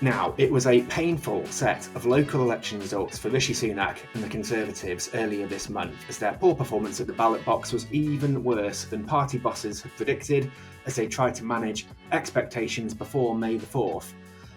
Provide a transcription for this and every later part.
Now, it was a painful set of local election results for Rishi Sunak and the Conservatives earlier this month, as their poor performance at the ballot box was even worse than party bosses had predicted as they tried to manage expectations before May the 4th.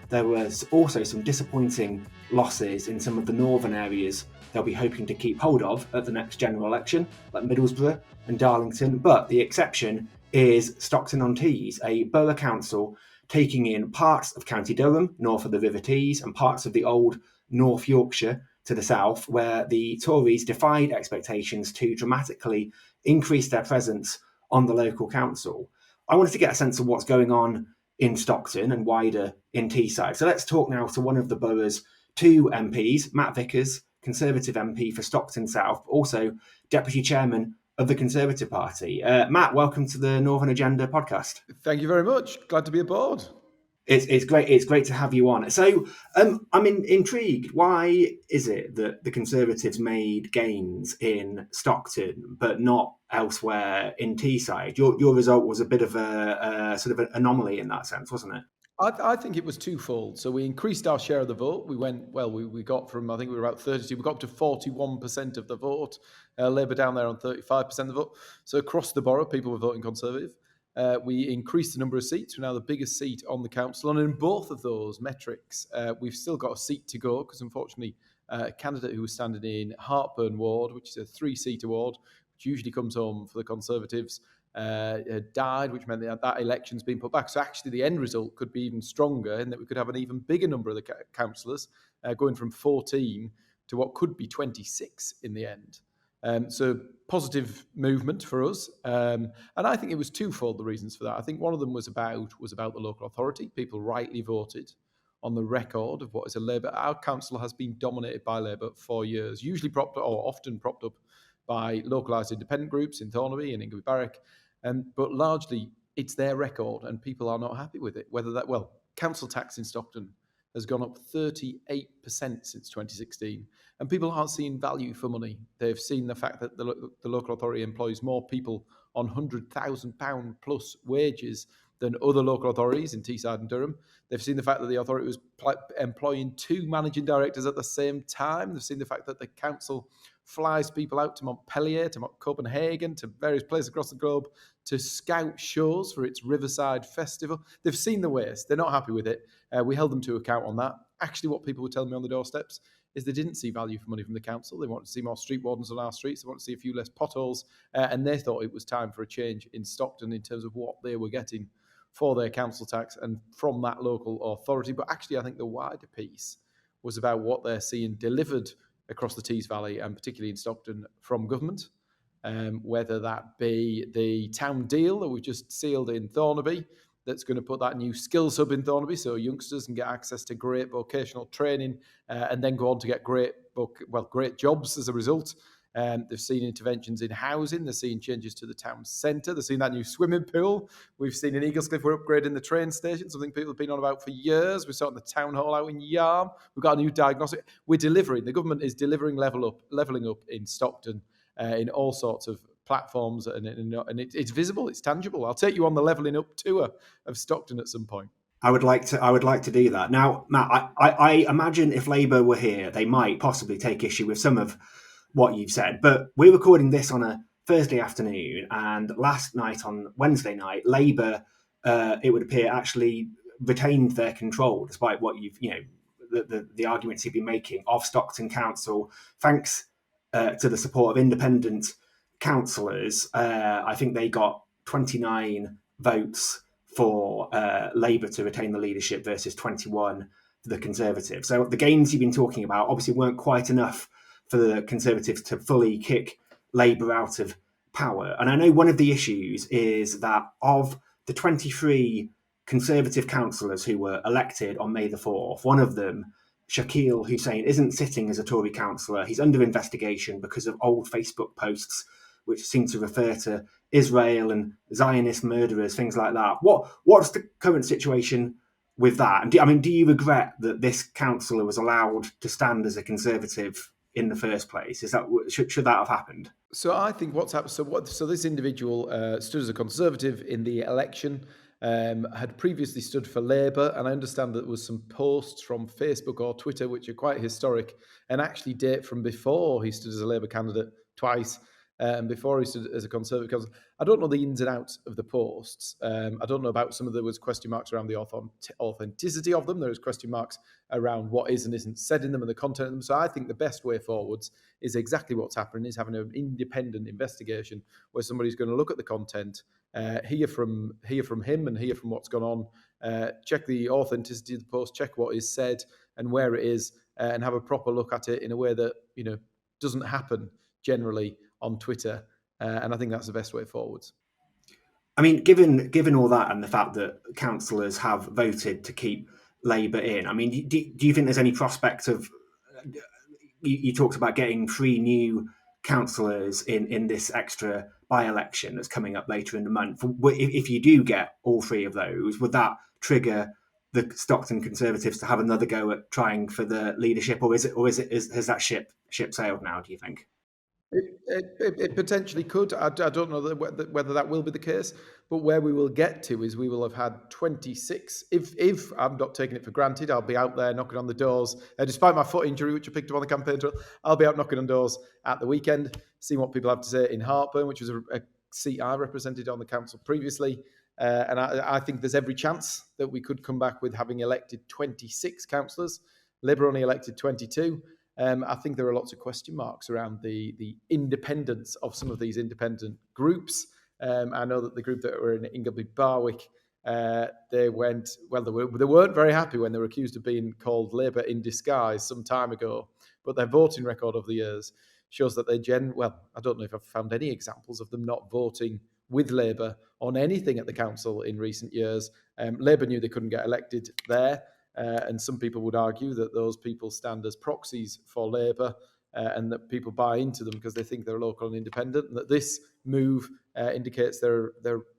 There was also some disappointing losses in some of the northern areas they'll be hoping to keep hold of at the next general election, like Middlesbrough and Darlington, but the exception is Stockton-on-Tees, a borough council taking in parts of County Durham, north of the River Tees, and parts of the old North Yorkshire to the south, where the Tories defied expectations to dramatically increase their presence on the local council. I wanted to get a sense of what's going on in Stockton and wider in Teesside. So let's talk now to one of the borough's two MPs, Matt Vickers, Conservative MP for Stockton South, also Deputy Chairman of the Conservative Party. Matt, welcome to the Northern Agenda podcast. Thank you very much. Glad to be aboard. It's great. It's great to have you on. So, I'm intrigued. Why is it that the Conservatives made gains in Stockton but not elsewhere in Teesside? Your result was a bit of a sort of an anomaly in that sense, wasn't it? I think it was twofold. So we increased our share of the vote. We got from, I think we were about 32, we got up to 41% of the vote. Labour down there on 35% of the vote. So across the borough, people were voting Conservative. We increased the number of seats. We're now the biggest seat on the council. And in both of those metrics, we've still got a seat to go because unfortunately, a candidate who was standing in Hartburn Ward, which is a 3-seat award, which usually comes home for the Conservatives, died, which meant that election's been put back. So actually the end result could be even stronger in that we could have an even bigger number of the councillors going from 14 to what could be 26 in the end. So positive movement for us. And I think it was twofold, the reasons for that. I think one of them was about the local authority. People rightly voted on the record of what is a Labour. Our council has been dominated by Labour for years, usually often propped up by localised independent groups in Thornaby and Ingerby Barrack. But largely, it's their record, and people are not happy with it. Council tax in Stockton has gone up 38% since 2016, and people aren't seeing value for money. They've seen the fact that the local authority employs more people on £100,000 plus wages than other local authorities in Teesside and Durham. They've seen the fact that the authority was employing 2 managing directors at the same time. They've seen the fact that the council flies people out to Montpellier, to Copenhagen, to various places across the globe to scout shows for its Riverside Festival. They've seen the waste. They're not happy with it. We held them to account on that. Actually, what people were telling me on the doorsteps is they didn't see value for money from the council. They wanted to see more street wardens on our streets. They wanted to see a few less potholes. And they thought it was time for a change in Stockton in terms of what they were getting for their council tax and from that local authority. But actually, I think the wider piece was about what they're seeing delivered across the Tees Valley and particularly in Stockton from government, whether that be the town deal that we've just sealed in Thornaby, that's going to put that new skills hub in Thornaby so youngsters can get access to great vocational training and then go on to get great jobs as a result. They've seen interventions in housing. They're seeing changes to the town centre. They've seen that new swimming pool. We've seen in Eaglescliff, we're upgrading the train station, something people have been on about for years. We're starting the town hall out in Yarm. We've got a new diagnostic. We're delivering. The government is delivering levelling up in Stockton in all sorts of platforms, and it's visible, it's tangible. I'll take you on the levelling up tour of Stockton at some point. I would like to do that. Now, Matt, I imagine if Labour were here, they might possibly take issue with some of what you've said, but we're recording this on a Thursday afternoon, and last night on Wednesday night, Labour, it would appear, actually retained their control, despite what the arguments you've been making of Stockton Council, thanks to the support of independent councillors. I think they got 29 votes for Labour to retain the leadership versus 21 for the Conservatives. So the gains you've been talking about obviously weren't quite enough for the Conservatives to fully kick Labour out of power. And I know one of the issues is that of the 23 Conservative councillors who were elected on May the 4th, one of them, Shaquille Houchen, isn't sitting as a Tory councillor. He's under investigation because of old Facebook posts which seem to refer to Israel and Zionist murderers, things like that. What's the current situation with that? And do you regret that this councillor was allowed to stand as a Conservative in the first place? Should that have happened? So I think what's happened. So this individual stood as a Conservative in the election. had previously stood for Labour, and I understand that there was some posts from Facebook or Twitter which are quite historic and actually date from before he stood as a Labour candidate twice, and before he stood as a Conservative candidate. I don't know the ins and outs of the posts. I don't know about some of there was question marks around the authenticity of them. There was question marks around what is and isn't said in them and the content of them. So I think the best way forwards is exactly what's happening, is having an independent investigation where somebody's going to look at the content, hear from him and hear from what's gone on, check the authenticity of the post, check what is said and where it is, and have a proper look at it in a way that doesn't happen generally on Twitter. And I think that's the best way forwards. I mean, given all that and the fact that councillors have voted to keep Labour in, I mean, do you think there's any prospect of? You talked about getting 3 new councillors in this extra by-election that's coming up later in the month. If you do get all 3 of those, would that trigger the Stockton Conservatives to have another go at trying for the leadership, or has that ship sailed now, do you think? It potentially could. I don't know whether that will be the case, but where we will get to is we will have had 26. If I'm not taking it for granted, I'll be out there knocking on the doors. Despite my foot injury, which I picked up on the campaign trail, I'll be out knocking on doors at the weekend, seeing what people have to say in Hartburn, which was a seat I represented on the council previously. And I think there's every chance that we could come back with having elected 26 councillors. Labour only elected 22. I think there are lots of question marks around the independence of some of these independent groups. I know that the group that were in Ingleby Barwick, they weren't very happy when they were accused of being called Labour in disguise some time ago, but their voting record over the years shows that I don't know if I've found any examples of them not voting with Labour on anything at the council in recent years. Labour knew they couldn't get elected there. And some people would argue that those people stand as proxies for Labour, and that people buy into them because they think they're local and independent, and that this move indicates they're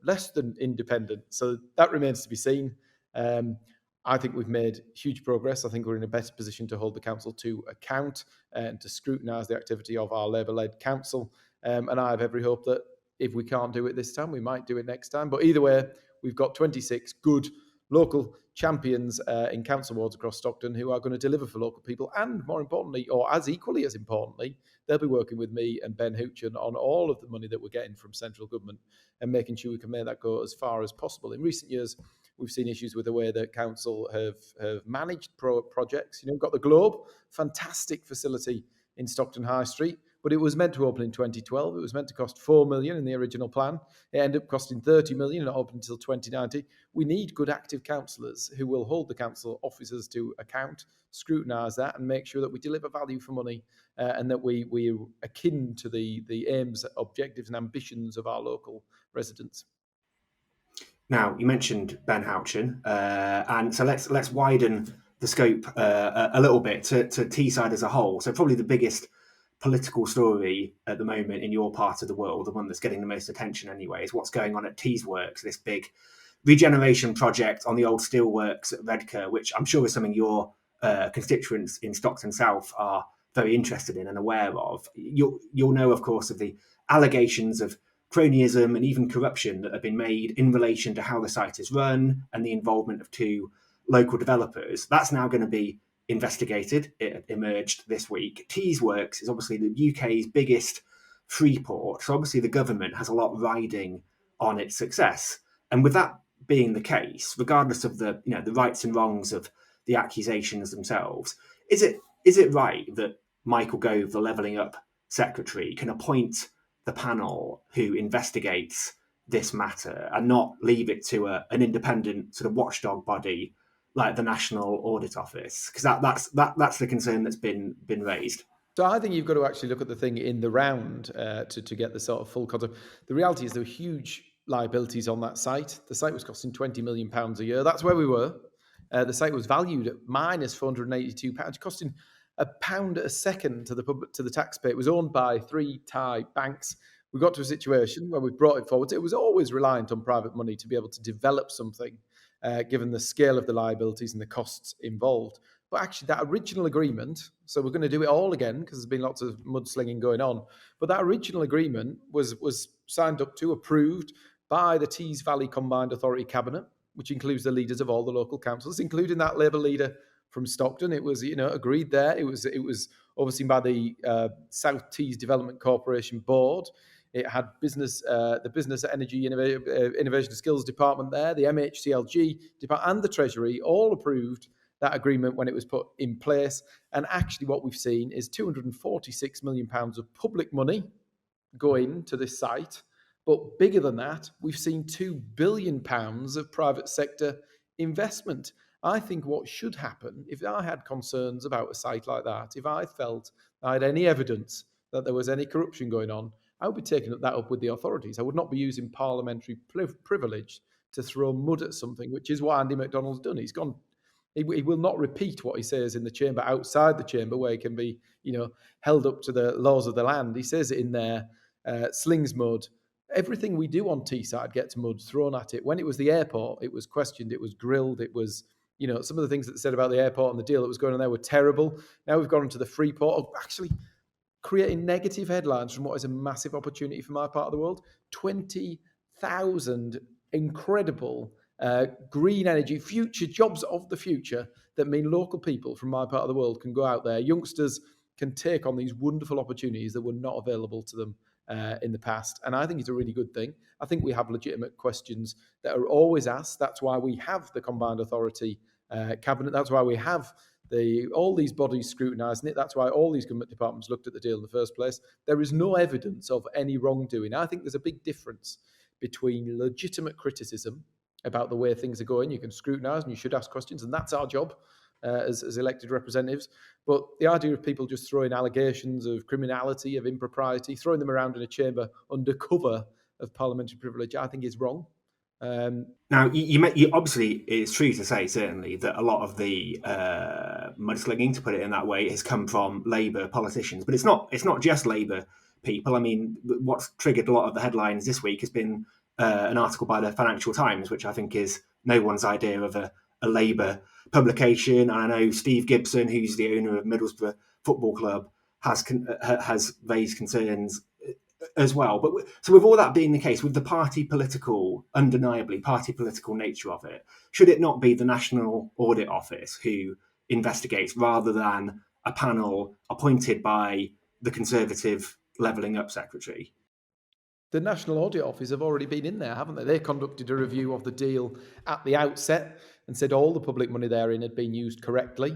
less than independent. So that remains to be seen. I think we've made huge progress. I think we're in a better position to hold the council to account and to scrutinise the activity of our Labour-led council. And I have every hope that if we can't do it this time, we might do it next time. But either way, we've got 26 good local champions in council wards across Stockton who are going to deliver for local people, and more importantly, or as equally as importantly, they'll be working with me and Ben Houchen on all of the money that we're getting from central government and making sure we can make that go as far as possible. In recent years, we've seen issues with the way that council have managed projects. We've got the Globe, fantastic facility in Stockton High Street, but it was meant to open in 2012. It was meant to cost 4 million in the original plan. It ended up costing 30 million and it opened until 2090. We need good active councillors who will hold the council officers to account, scrutinise that, and make sure that we deliver value for money, and that we're akin to the aims, objectives, and ambitions of our local residents. Now, you mentioned Ben Houchen, and so let's widen the scope a little bit to Teesside as a whole. So probably the biggest political story at the moment in your part of the world, the one that's getting the most attention anyway, is what's going on at Teesworks, this big regeneration project on the old steelworks at Redcar, which I'm sure is something your constituents in Stockton South are very interested in and aware of. You'll know, of course, of the allegations of cronyism and even corruption that have been made in relation to how the site is run and the involvement of 2 local developers. That's now going to be investigated. It emerged this week. Teesworks is obviously the UK's biggest free port, so obviously the government has a lot riding on its success. And with that being the case, regardless of the rights and wrongs of the accusations themselves, is it right that Michael Gove, the Levelling Up secretary, can appoint the panel who investigates this matter and not leave it to an independent sort of watchdog body like the National Audit Office? Because that's the concern that's been raised. So I think you've got to actually look at the thing in the round to get the sort of full concept. The reality is there were huge liabilities on that site. The site was costing £20 million a year. That's where we were. The site was valued at minus £482, costing £1 a second to the taxpayer. It was owned by 3 Thai banks. We got to a situation where we brought it forward. It was always reliant on private money to be able to develop something, given the scale of the liabilities and the costs involved. But actually, that original agreement, so we're going to do it all again because there's been lots of mudslinging going on, but that original agreement was signed up to, approved by the Tees Valley Combined Authority Cabinet, which includes the leaders of all the local councils, including that Labour leader from Stockton. It was, agreed there. It was overseen by the South Tees Development Corporation Board. It had the Business Energy Innovation and Skills Department there, the MHCLG Department, and the Treasury all approved that agreement when it was put in place. And actually what we've seen is £246 million of public money going to this site. But bigger than that, we've seen £2 billion of private sector investment. I think what should happen, if I had concerns about a site like that, if I felt I had any evidence that there was any corruption going on, I would be taking that up with the authorities. I would not be using parliamentary privilege to throw mud at something, which is what Andy McDonald's done. He's gone. He will not repeat what he says in the chamber outside the chamber, where he can be, held up to the laws of the land. He says it in there, slings mud. Everything we do on Teesside gets mud thrown at it. When it was the airport, it was questioned, it was grilled, it was, some of the things that said about the airport and the deal that was going on there were terrible. Now we've gone into the Freeport, actually creating negative headlines from what is a massive opportunity for my part of the world. 20,000 incredible green energy, future jobs of the future that mean local people from my part of the world can go out there. Youngsters can take on these wonderful opportunities that were not available to them in the past. And I think it's a really good thing. I think we have legitimate questions that are always asked. That's why we have the Combined Authority Cabinet. That's why we have all these bodies scrutinising it. That's why all these government departments looked at the deal in the first place. There is no evidence of any wrongdoing. I think there's a big difference between legitimate criticism about the way things are going. You can scrutinise and you should ask questions, and that's our job as elected representatives. But the idea of people just throwing allegations of criminality, of impropriety, throwing them around in a chamber under cover of parliamentary privilege, I think is wrong. Now, you obviously, it's true to say, certainly, that a lot of the mudslinging, to put it in that way, has come from Labour politicians. But it's not just Labour people. I mean, what's triggered a lot of the headlines this week has been an article by the Financial Times, which I think is no one's idea of a Labour publication. And I know Steve Gibson, who's the owner of Middlesbrough Football Club, has raised concerns as well. But so with all that being the case, with the undeniably party political nature of it, should it not be the National Audit Office who investigates rather than a panel appointed by the Conservative Levelling Up Secretary? The National Audit Office have already been in there, haven't they? They conducted a review of the deal at the outset and said all the public money therein had been used correctly.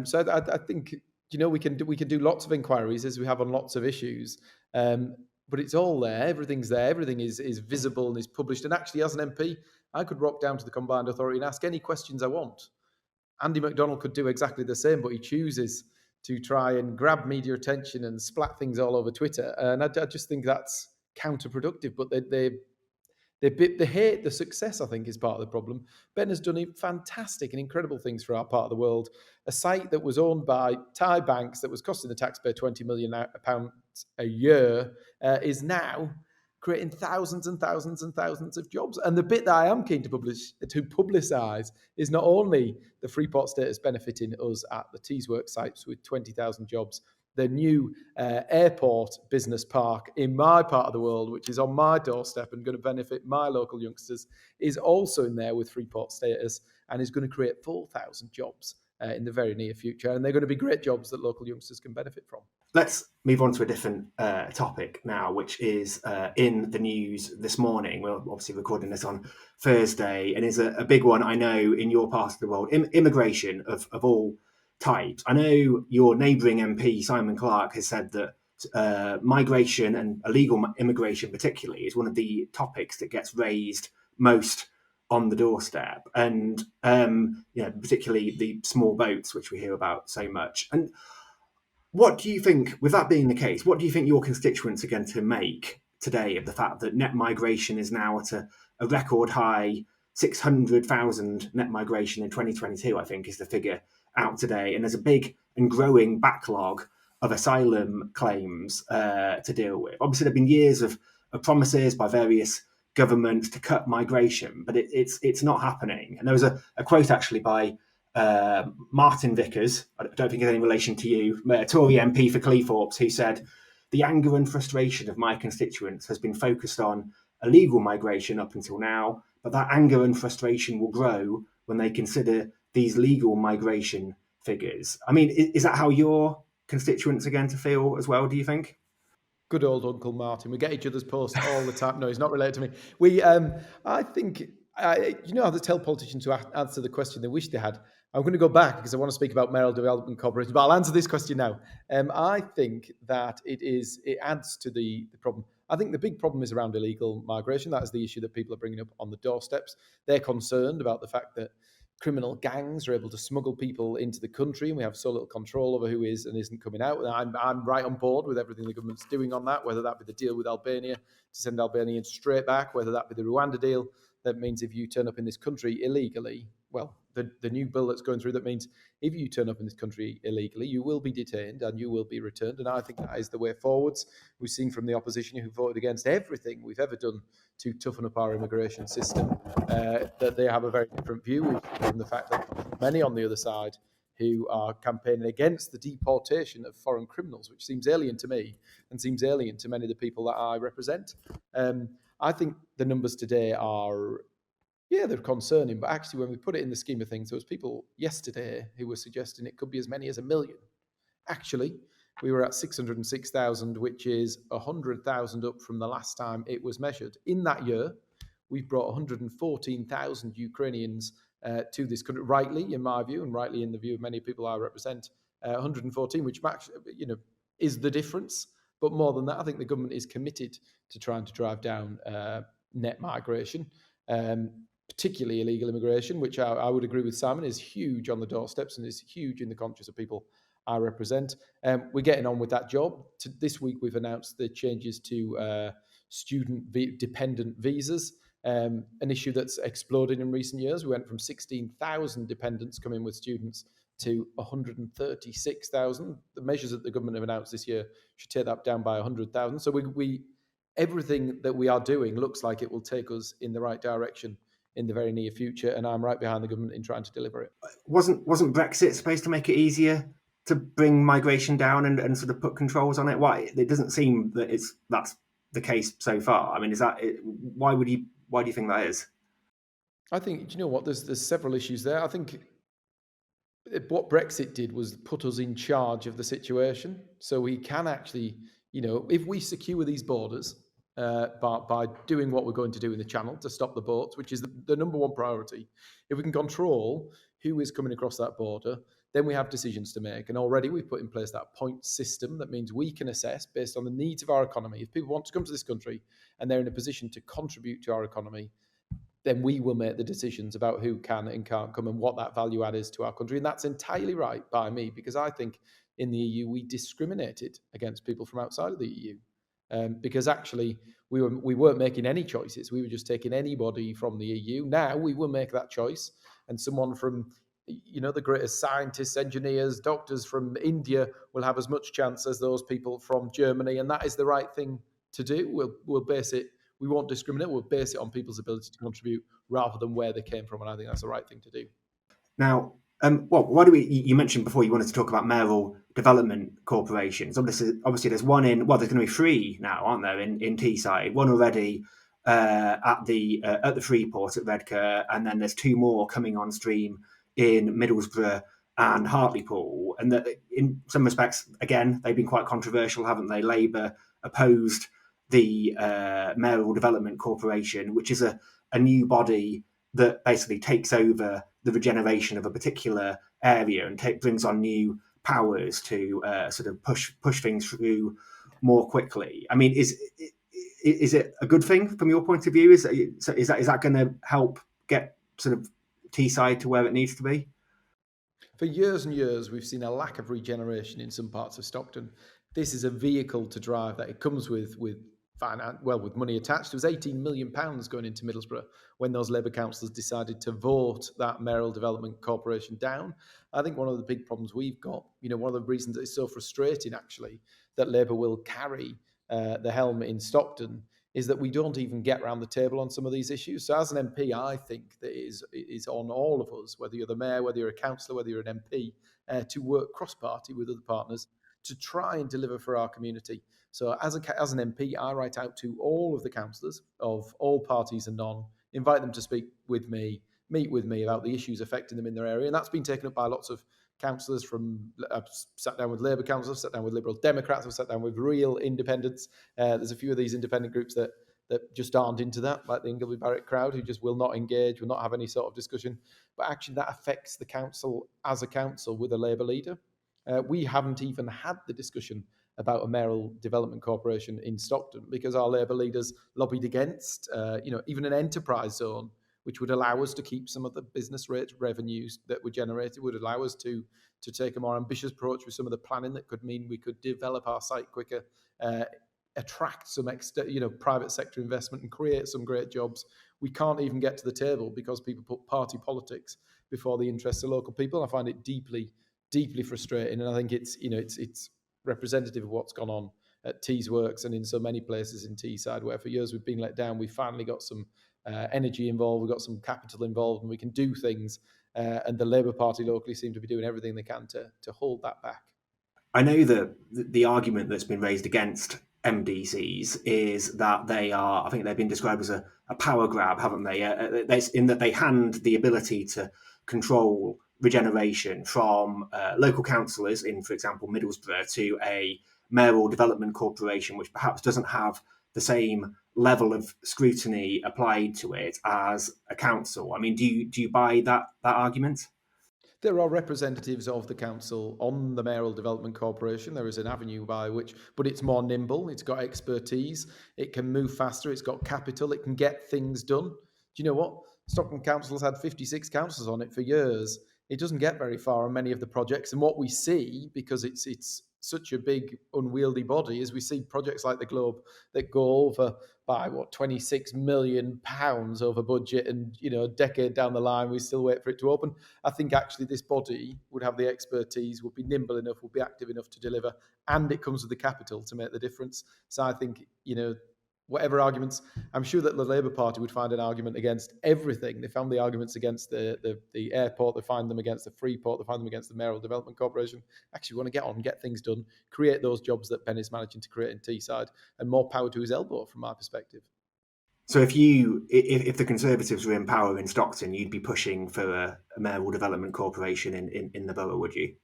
So I think, we can do lots of inquiries, as we have on lots of issues. But it's all there. Everything's there. Everything is visible and is published. And actually, as an MP, I could rock down to the Combined Authority and ask any questions I want. Andy McDonald could do exactly the same, but he chooses to try and grab media attention and splat things all over Twitter. And I just think that's counterproductive. But they hate the success, I think, is part of the problem. Ben has done fantastic and incredible things for our part of the world. A site that was owned by Thai banks that was costing the taxpayer £20 million a year is now creating thousands and thousands and thousands of jobs. And the bit that I am keen to publicise is not only the Freeport status benefiting us at the Teesworks sites with 20,000 jobs, the new airport business park in my part of the world, which is on my doorstep and going to benefit my local youngsters, is also in there with Freeport status and is going to create 4,000 jobs in the very near future. And they're going to be great jobs that local youngsters can benefit from. Let's move on to a different topic now, which is in the news this morning. We're obviously recording this on Thursday, and is a big one, I know, in your part of the world. Immigration of all types. I know your neighbouring MP, Simon Clarke, has said that migration and illegal immigration particularly is one of the topics that gets raised most on the doorstep, and particularly the small boats, which we hear about so much. And what do you think, with that being the case, what do you think your constituents are going to make today of the fact that net migration is now at a record high 600,000 net migration in 2022, I think, is the figure out today, and there's a big and growing backlog of asylum claims to deal with. Obviously, there have been years of promises by various governments to cut migration, but it's not happening. And there was a quote actually by Martin Vickers, I don't think it's any relation to you, a Tory MP for Cleethorpes, who said, "The anger and frustration of my constituents has been focused on illegal migration up until now, but that anger and frustration will grow when they consider these legal migration figures. I mean, is that how your constituents are going to feel as well, do you think? Good old Uncle Martin. We get each other's posts all the time. No, he's not related to me. I think, you know how they tell politicians to answer the question they wish they had. I'm going to go back because I want to speak about mayoral development corporations, but I'll answer this question now. I think that it adds to the problem. I think the big problem is around illegal migration. That is the issue that people are bringing up on the doorsteps. They're concerned about the fact that criminal gangs are able to smuggle people into the country, and we have so little control over who is and isn't coming out. And I'm right on board with everything the government's doing on that, whether that be the deal with Albania to send Albanians straight back, whether that be the Rwanda deal that means if you turn up in this country illegally, well, the new bill that's going through that means if you turn up in this country illegally, you will be detained and you will be returned. And I think that is the way forwards. We've seen from the opposition who voted against everything we've ever done to toughen up our immigration system that they have a very different view. We've seen from the fact that many on the other side who are campaigning against the deportation of foreign criminals, which seems alien to me and seems alien to many of the people that I represent. I think the numbers today are, they're concerning, but actually when we put it in the scheme of things, there was people yesterday who were suggesting it could be as many as 1 million. Actually, we were at 606,000, which is 100,000 up from the last time it was measured. In that year, we've brought 114,000 Ukrainians to this country, rightly, in my view, and rightly in the view of many people I represent, 114, which is the difference. But more than that, I think the government is committed to trying to drive down net migration, particularly illegal immigration, which I would agree with Simon is huge on the doorsteps and is huge in the conscience of people I represent. We're getting on with that job. This week, we've announced the changes to student-dependent visas, an issue that's exploded in recent years. We went from 16,000 dependents coming with students to 136,000. The measures that the government have announced this year should take that down by 100,000. So everything that we are doing looks like it will take us in the right direction in the very near future, and I'm right behind the government in trying to deliver it. Wasn't Brexit supposed to make it easier to bring migration down and sort of put controls on it? Why? It doesn't seem that that's the case so far. I mean, is that it? Why do you think that is? I think, you know what, there's several issues there. I think what Brexit did was put us in charge of the situation. So we can actually, if we secure these borders by doing what we're going to do in the Channel to stop the boats, which is the number one priority, if we can control who is coming across that border, then we have decisions to make. And already we've put in place that point system. That means we can assess based on the needs of our economy. If people want to come to this country and they're in a position to contribute to our economy, then we will make the decisions about who can and can't come and what that value add is to our country. And that's entirely right by me, because I think in the EU we discriminated against people from outside of the EU. Because actually we weren't making any choices. We were just taking anybody from the EU. Now we will make that choice, and someone from the greatest scientists, engineers, doctors from India will have as much chance as those people from Germany, and that is the right thing to do. We'll base it. We won't discriminate. We'll base it on people's ability to contribute rather than where they came from, and I think that's the right thing to do. Now, why do we? You mentioned before you wanted to talk about mayoral development corporations. Obviously, there's one in. Well, there's going to be 3 now, aren't there? In Teesside, one already at the Freeport at Redcar, and then there's 2 more coming on stream in Middlesbrough and Hartlepool. And that, in some respects, again, they've been quite controversial, haven't they? Labour opposed the Mayoral Development Corporation, which is a new body that basically takes over the regeneration of a particular area and brings on new powers to sort of push things through more quickly. I mean, is it a good thing from your point of view? Is that going to help get sort of Teesside to where it needs to be? For years and years, we've seen a lack of regeneration in some parts of Stockton. This is a vehicle to drive that. It comes with money attached. There was £18 million going into Middlesbrough when those Labour councillors decided to vote that Mayoral Development Corporation down. I think one of the big problems we've got, one of the reasons that it's so frustrating actually that Labour will carry the helm in Stockton is that we don't even get around the table on some of these issues. So as an MP, I think that it is on all of us, whether you're the mayor, whether you're a councillor, whether you're an MP, to work cross-party with other partners to try and deliver for our community. So as an MP, I write out to all of the councillors of all parties and none, invite them to speak with me, meet with me about the issues affecting them in their area. And that's been taken up by lots of councillors from, I've sat down with Labour councillors, sat down with Liberal Democrats, I've sat down with real independents. There's a few of these independent groups that just aren't into that, like the Ingleby Barrett crowd, who just will not engage, will not have any sort of discussion. But actually that affects the council as a council with a Labour leader. We haven't even had the discussion about a mayoral development corporation in Stockton because our Labour leaders lobbied against, even an enterprise zone, which would allow us to keep some of the business rate revenues that were generated, would allow us to take a more ambitious approach with some of the planning that could mean we could develop our site quicker, attract some private sector investment and create some great jobs. We can't even get to the table because people put party politics before the interests of local people. I find it deeply, deeply frustrating, and I think it's representative of what's gone on at Teesworks and in so many places in Teesside, where for years we've been let down. We finally got some energy involved, we've got some capital involved, and we can do things. And the Labour Party locally seem to be doing everything they can to hold that back. I know the argument that's been raised against MDCs is that they are, I think they've been described as a power grab, haven't they? In that they hand the ability to control regeneration from local councillors in, for example, Middlesbrough, to a mayoral development corporation, which perhaps doesn't have the same level of scrutiny applied to it as a council. I mean, do you buy that argument? There are representatives of the council on the Mayoral Development Corporation. There is an avenue by which, but it's more nimble, it's got expertise, it can move faster, it's got capital, it can get things done. Do you know what? Stockton Council's had 56 councillors on it for years. It doesn't get very far on many of the projects. And what we see, because it's such a big, unwieldy body, is we see projects like the Globe that go over by, £26 million over budget, and, a decade down the line, we still wait for it to open. I think actually this body would have the expertise, would be nimble enough, would be active enough to deliver, and it comes with the capital to make the difference. So I think, whatever arguments, I'm sure that the Labour Party would find an argument against everything. They found the arguments against the airport, they find them against the Freeport, they find them against the Mayoral Development Corporation. Actually, we want to get on, get things done, create those jobs that Ben is managing to create in Teesside, and more power to his elbow from my perspective. So if the Conservatives were in power in Stockton, you'd be pushing for a mayoral development corporation in the borough, would you?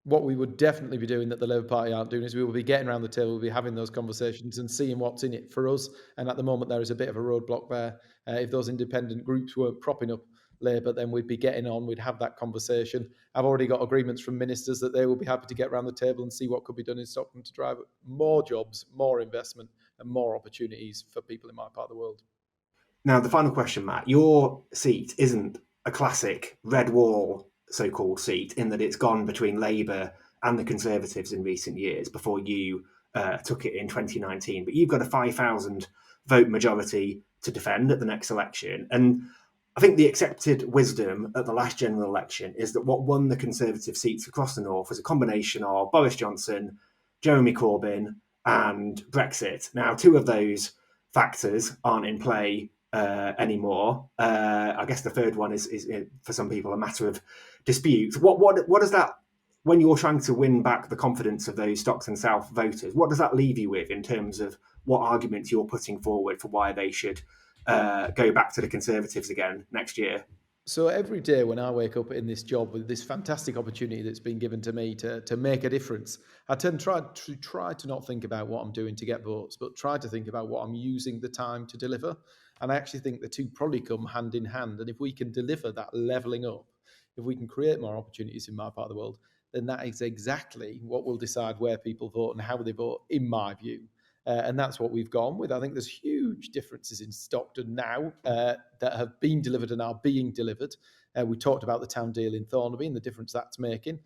What we would definitely be doing that the Labour Party aren't doing is we will be getting around the table, we'll be having those conversations and seeing what's in it for us. And at the moment, there is a bit of a roadblock there. If those independent groups weren't propping up Labour, then we'd be getting on, we'd have that conversation. I've already got agreements from ministers that they will be happy to get around the table and see what could be done in Stockton to drive more jobs, more investment, and more opportunities for people in my part of the world. Now, the final question, Matt. Your seat isn't a classic red wall so-called seat, in that it's gone between Labour and the Conservatives in recent years before you took it in 2019. But you've got a 5,000 vote majority to defend at the next election. And I think the accepted wisdom at the last general election is that what won the Conservative seats across the north was a combination of Boris Johnson, Jeremy Corbyn, and Brexit. Now, two of those factors aren't in play anymore. I guess the third one is for some people a matter of dispute. What does that, when you're trying to win back the confidence of those Stockton South voters, what does that leave you with in terms of what arguments you're putting forward for why they should go back to the Conservatives again next year? So every day when I wake up in this job with this fantastic opportunity that's been given to me to make a difference, I try to not think about what I'm doing to get votes, but try to think about what I'm using the time to deliver. And I actually think the two probably come hand in hand. And if we can deliver that levelling up, if we can create more opportunities in my part of the world, then that is exactly what will decide where people vote and how they vote, in my view. And that's what we've gone with. I think there's huge differences in Stockton now that have been delivered and are being delivered. We talked about the town deal in Thornaby and the difference that's making,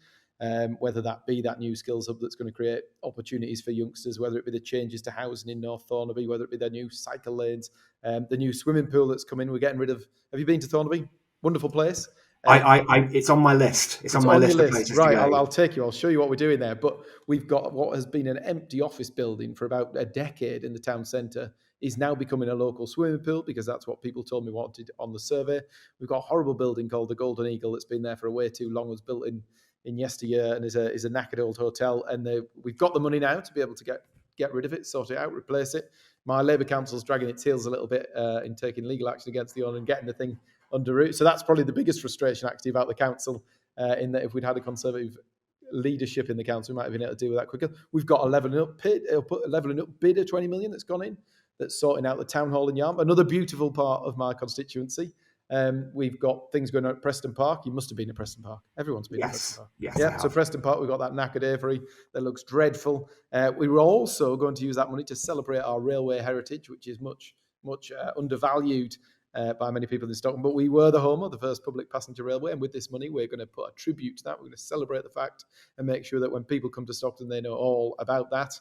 whether that be that new skills hub that's going to create opportunities for youngsters, whether it be the changes to housing in North Thornaby, whether it be the new cycle lanes, the new swimming pool that's come in. We're getting rid of... Have you been to Thornaby? Wonderful place. It's on my list. It's on my list of places right, to go. I'll take you. I'll show you what we're doing there. But we've got what has been an empty office building for about a decade in the town centre is now becoming a local swimming pool because that's what people told me wanted on the survey. We've got a horrible building called the Golden Eagle that's been there for way too long. It was built in in yesteryear and is a knackered old hotel. And we've got the money now to be able to get rid of it, sort it out, replace it. My Labour council's dragging its heels a little bit in taking legal action against the owner and getting the thing under route. So that's probably the biggest frustration actually about the council, in that if we'd had a Conservative leadership in the council, we might have been able to deal with that quicker. We've got a levelling up bid of 20 million that's gone in, that's sorting out the town hall in Yarm, another beautiful part of my constituency. We've got things going on at Preston Park. You must have been at Preston Park. Everyone's been at Preston Park. Yes. Yeah. So Preston Park, we've got that knackered Avery that looks dreadful. We were also going to use that money to celebrate our railway heritage, which is much undervalued by many people in Stockton. But we were the home of the first public passenger railway, and with this money, we're going to put a tribute to that. We're going to celebrate the fact and make sure that when people come to Stockton, they know all about that.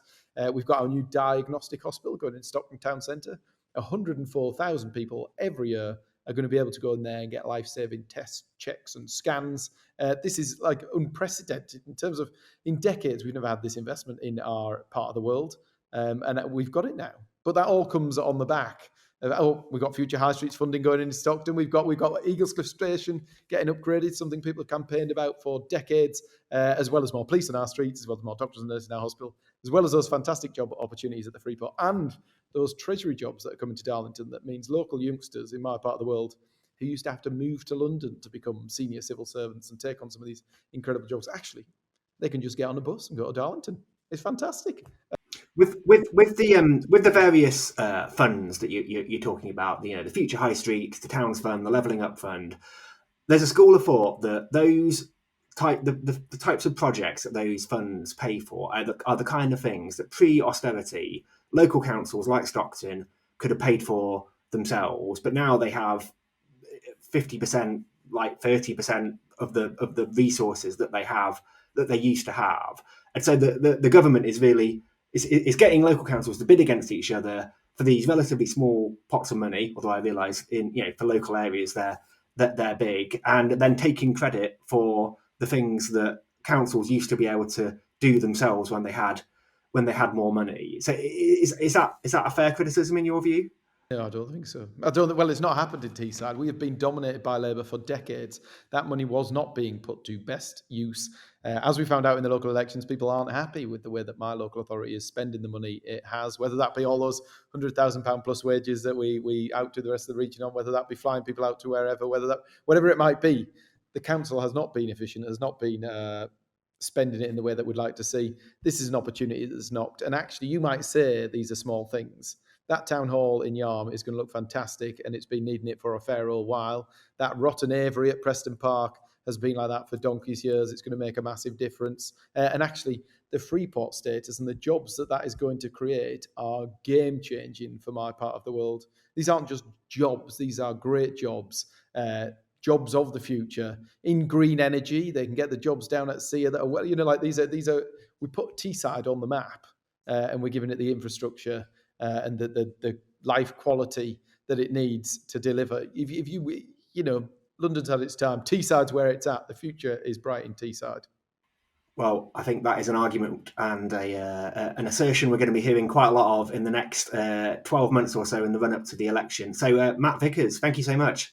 We've got our new diagnostic hospital going in Stockton Town Centre. 104,000 people every year are going to be able to go in there and get life-saving tests, checks and scans. This is like unprecedented in terms of, in decades, we've never had this investment in our part of the world. And we've got it now. But that all comes on the back of, we've got future high streets funding going into Stockton. We've got Eaglescliff Station getting upgraded, something people have campaigned about for decades, as well as more police on our streets, as well as more doctors and nurses in our hospital, as well as those fantastic job opportunities at the Freeport and those treasury jobs that are coming to Darlington. That means local youngsters in my part of the world who used to have to move to London to become senior civil servants and take on some of these incredible jobs. Actually, they can just get on a bus and go to Darlington. It's fantastic. With the various funds that you're talking about, the Future High Street, the Towns Fund, the Levelling Up Fund, there's a school of thought that those the types of projects that those funds pay for are the kind of things that pre-austerity local councils like Stockton could have paid for themselves, but now they have 50%, like 30% of the resources that they used to have, and so the government is really is getting local councils to bid against each other for these relatively small pots of money. Although I realise for local areas they're big, and then taking credit for the things that councils used to be able to do themselves when they had more money. So is that a fair criticism in your view? No, I don't think so. Well, it's not happened in Teesside. We have been dominated by Labour for decades. That money was not being put to best use. As we found out in the local elections, people aren't happy with the way that my local authority is spending the money it has, whether that be all those £100,000 plus wages that we out to the rest of the region on, whether that be flying people out to wherever, whatever it might be. The council has not been efficient, has not been spending it in the way that we'd like to see. This is an opportunity that's knocked. And actually, you might say these are small things. That town hall in Yarm is going to look fantastic, and it's been needing it for a fair old while. That rotten Avery at Preston Park has been like that for donkey's years. It's going to make a massive difference. And actually, the Freeport status and the jobs that is going to create are game-changing for my part of the world. These aren't just jobs. These are great jobs. Jobs of the future in green energy. They can get the jobs down at sea that are like these are. We put Teesside on the map, and we're giving it the infrastructure and the life quality that it needs to deliver. If you London's had its time. Teesside's where it's at. The future is bright in Teesside. Well, I think that is an argument and an assertion we're going to be hearing quite a lot of in the next 12 months or so in the run-up to the election. So, Matt Vickers, thank you so much.